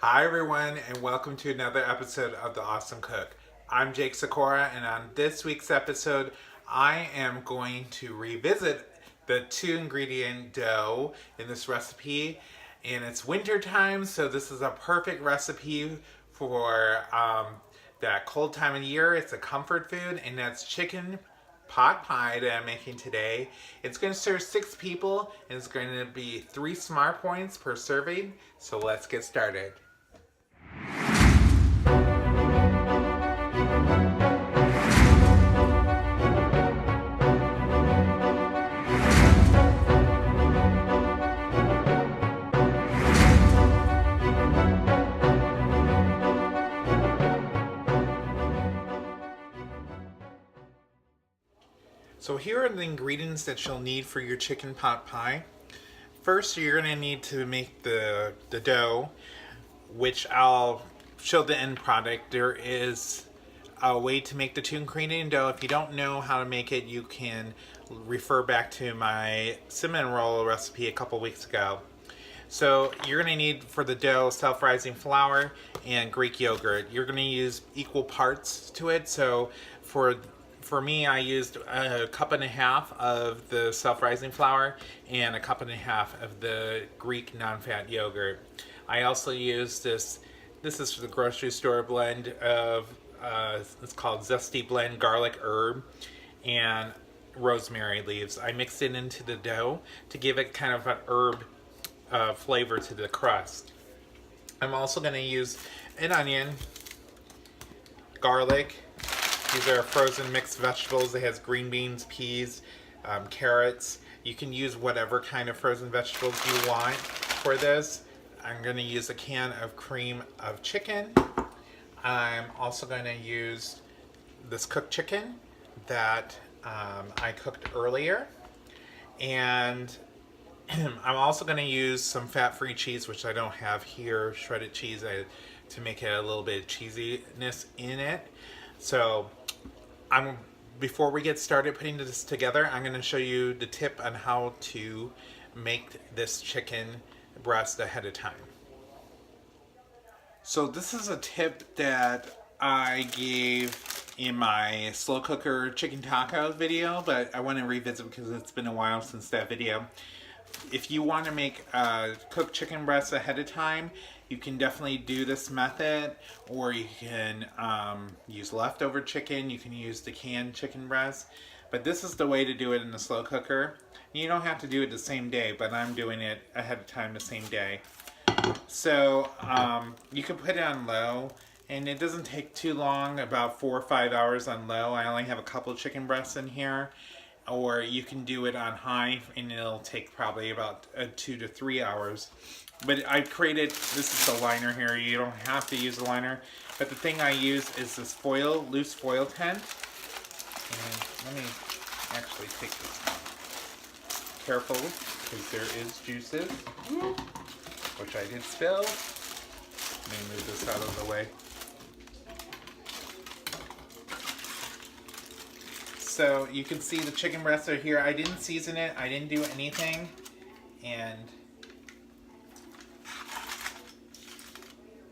Hi everyone and welcome to another episode of The Awesome Cook. I'm Jake Sikora and on this week's episode I am going to revisit the 2 ingredient dough in this recipe, and it's winter time, so this is a perfect recipe for that cold time of year. It's a comfort food, and that's chicken pot pie that I'm making today. It's going to serve 6 people and it's going to be 3 smart points per serving. So let's get started. So here are the ingredients that you'll need for your chicken pot pie. First, you're going to need to make the dough, which I'll show the end product. There is a way to make the 2 ingredient dough. If you don't know how to make it, you can refer back to my cinnamon roll recipe a couple weeks ago. So you're going to need for the dough self-rising flour and Greek yogurt. You're going to use equal parts to it. So for me, I used a cup and a half of the self-rising flour and a cup and a half of the Greek non-fat yogurt. I also used this is the grocery store blend of, it's called Zesty Blend Garlic Herb and rosemary leaves. I mixed it into the dough to give it kind of an herb flavor to the crust. I'm also going to use an onion, garlic. These are frozen mixed vegetables. It has green beans, peas, carrots. You can use whatever kind of frozen vegetables you want for this. I'm going to use a can of cream of chicken. I'm also going to use this cooked chicken that I cooked earlier. And I'm also going to use some fat-free cheese, which I don't have here, shredded cheese, to make it a little bit of cheesiness in it. So before we get started putting this together, I'm going to show you the tip on how to make this chicken breast ahead of time. So this is a tip that I gave in my slow cooker chicken taco video, but I want to revisit because it's been a while since that video. If you want to make cooked chicken breasts ahead of time, you can definitely do this method, or you can use leftover chicken. You can use the canned chicken breast, but this is the way to do it in the slow cooker. You don't have to do it the same day, but I'm doing it ahead of time the same day. So you can put it on low, and it doesn't take too long, about 4 or 5 hours on low. I only have a couple chicken breasts in here. Or you can do it on high, and it'll take probably about 2 to 3 hours. But I created, this is the liner here. You don't have to use a liner. But the thing I use is this foil, loose foil tent. And let me actually take this off. Careful, because there is juices, which I did spill. Let me move this out of the way. So you can see the chicken breasts are here. I didn't season it. I didn't do anything. And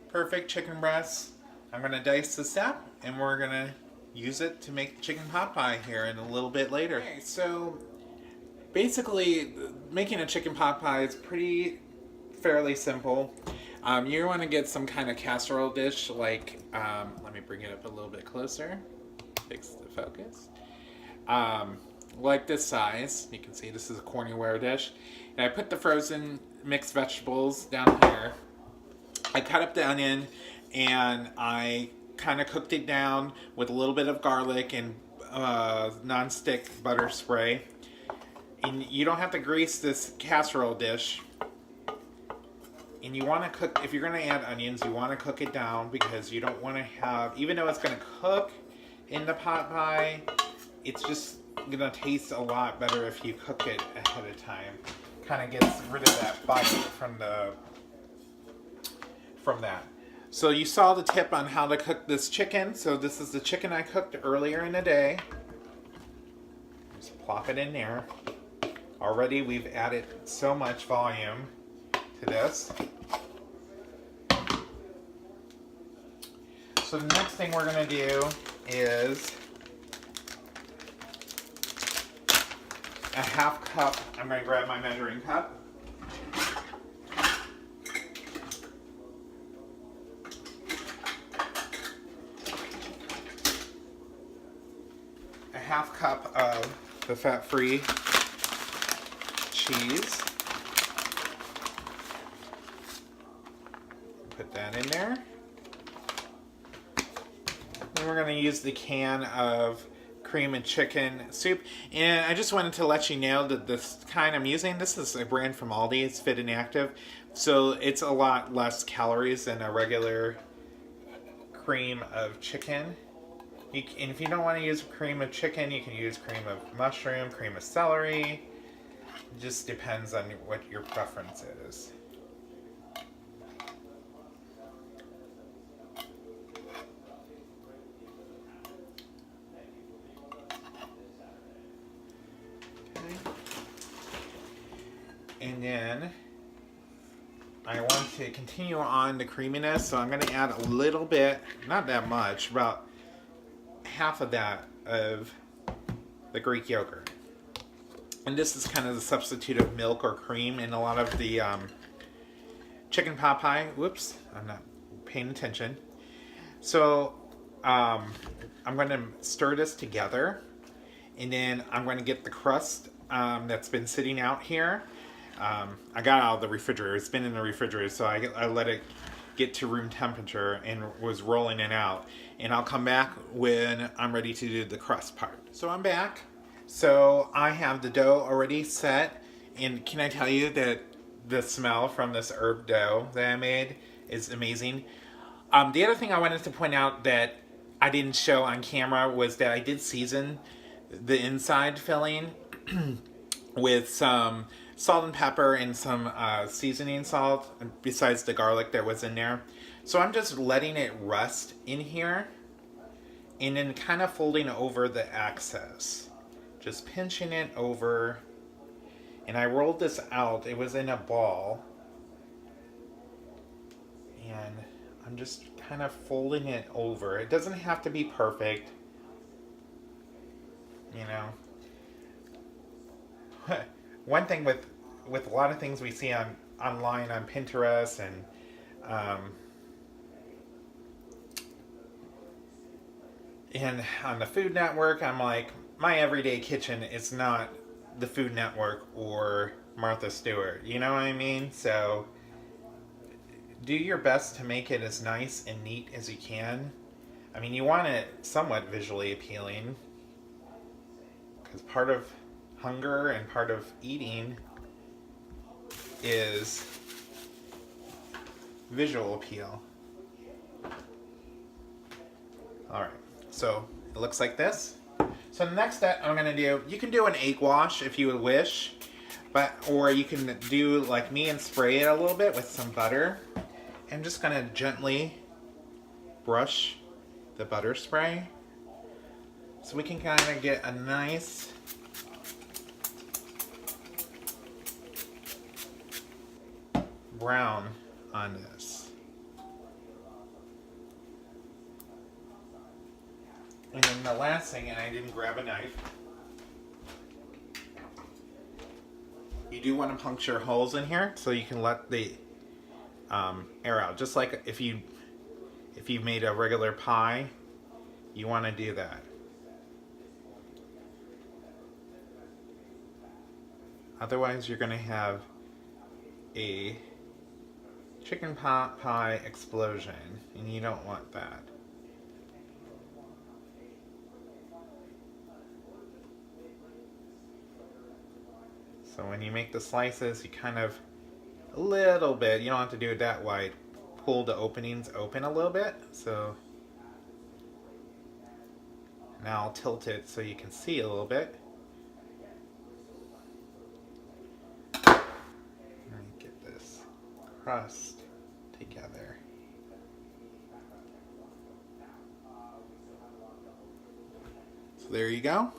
perfect chicken breasts. I'm going to dice this up and we're going to use it to make chicken pot pie here in a little bit later. Okay, so basically making a chicken pot pie is fairly simple. You want to get some kind of casserole dish like, let me bring it up a little bit closer. Fix the focus. Like this size. You can see this is a Corningware dish. And I put the frozen mixed vegetables down here. I cut up the onion and I kind of cooked it down with a little bit of garlic and non-stick butter spray. And you don't have to grease this casserole dish. And you want to cook, if you're going to add onions, you want to cook it down because you don't want to have, even though it's going to cook in the pot pie, it's just gonna taste a lot better if you cook it ahead of time. Kind of gets rid of that bite from that. So you saw the tip on how to cook this chicken. So this is the chicken I cooked earlier in the day. Just plop it in there. Already we've added so much volume to this. So the next thing we're going to do is a half cup. I'm going to grab my measuring cup. A half cup of the fat-free cheese. Put that in there. Then we're going to use the can of cream and chicken soup. And I just wanted to let you know that this kind I'm using, this is a brand from Aldi. It's Fit and Active. So it's a lot less calories than a regular cream of chicken. And if you don't want to use cream of chicken, you can use cream of mushroom, cream of celery. It just depends on what your preference is. And then I want to continue on the creaminess, so I'm going to add a little bit, not that much, about half of that of the Greek yogurt. And this is kind of the substitute of milk or cream in a lot of the chicken pot pie. Whoops, I'm not paying attention. So I'm going to stir this together, and then I'm going to get the crust that's been sitting out here. I got out of the refrigerator. It's been in the refrigerator, so I let it get to room temperature and was rolling it out. And I'll come back when I'm ready to do the crust part. So I'm back. So I have the dough already set. And can I tell you that the smell from this herb dough that I made is amazing. The other thing I wanted to point out that I didn't show on camera was that I did season the inside filling with some salt and pepper and some seasoning salt besides the garlic that was in there. So I'm just letting it rest in here and then kind of folding over the excess. Just pinching it over. And I rolled this out. It was in a ball. And I'm just kind of folding it over. It doesn't have to be perfect. You know. One thing with a lot of things we see online on Pinterest and on the Food Network, I'm like, my everyday kitchen is not the Food Network or Martha Stewart. You know what I mean? So do your best to make it as nice and neat as you can. I mean, you want it somewhat visually appealing, because part of hunger and part of eating is visual appeal. Alright, so it looks like this. So the next step I'm going to do, you can do an egg wash if you would wish, or you can do like me and spray it a little bit with some butter. I'm just going to gently brush the butter spray so we can kind of get a nice brown on this. And then the last thing, and I didn't grab a knife, you do want to puncture holes in here so you can let the air out. Just like if you made a regular pie, you want to do that. Otherwise, you're going to have a chicken pot pie explosion, and you don't want that. So when you make the slices, you kind of, a little bit, you don't have to do it that wide, pull the openings open a little bit. So now I'll tilt it so you can see a little bit. Let me get this crust together. So there you go.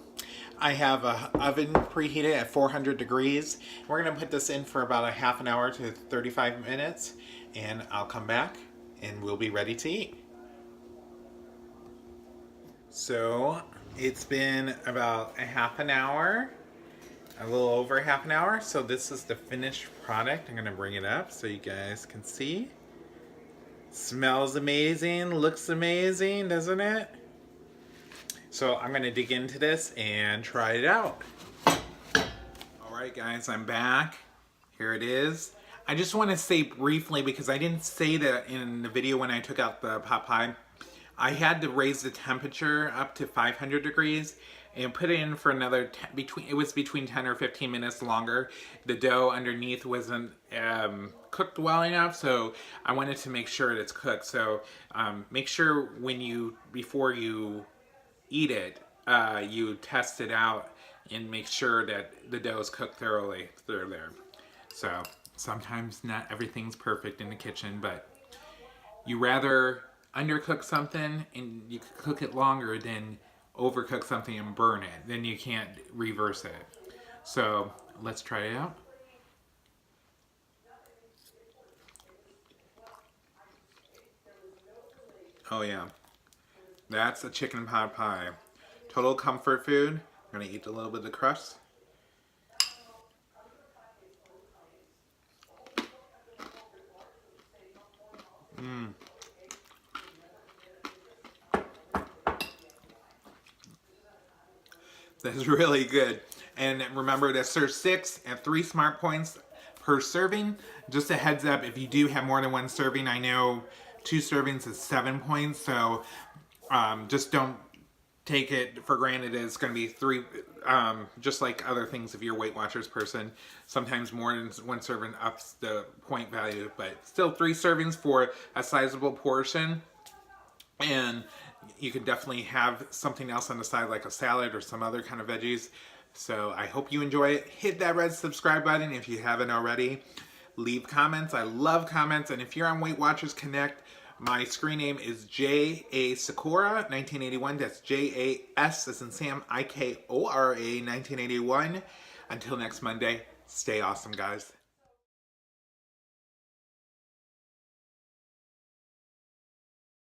I have an oven preheated at 400 degrees. We're going to put this in for about a half an hour to 35 minutes, and I'll come back and we'll be ready to eat. So it's been about a half an hour, a little over half an hour. So this is the finished product. I'm gonna bring it up so you guys can see. Smells amazing, looks amazing, doesn't it? So I'm gonna dig into this and try it out. Alright guys, I'm back. Here it is. I just want to say briefly, because I didn't say that in the video when I took out the pot pie, I had to raise the temperature up to 500 degrees and put it in for another, between 10 or 15 minutes longer. The dough underneath wasn't cooked well enough, so I wanted to make sure it's cooked. So make sure before you eat it, you test it out and make sure that the dough is cooked thoroughly through there. So sometimes not everything's perfect in the kitchen, but you rather undercook something and you cook it longer than overcook something and burn it. Then you can't reverse it. So let's try it out. Oh yeah, that's a chicken pot pie. Total comfort food. I'm gonna eat a little bit of the crust. That's really good. And remember to serve 6 at 3 smart points per serving. Just a heads up, if you do have more than one serving, I know 2 servings is 7 points, so just don't take it for granted it's going to be 3, just like other things if you're a Weight Watchers person. Sometimes more than one serving ups the point value, but still 3 servings for a sizable portion. And you can definitely have something else on the side like a salad or some other kind of veggies. So I hope you enjoy it. Hit that red subscribe button if you haven't already. Leave comments. I love comments. And if you're on Weight Watchers Connect, my screen name is J.A. Sakura 1981. That's J.A.S. as in Sam, I.K.O.R.A. 1981. Until next Monday, stay awesome, guys.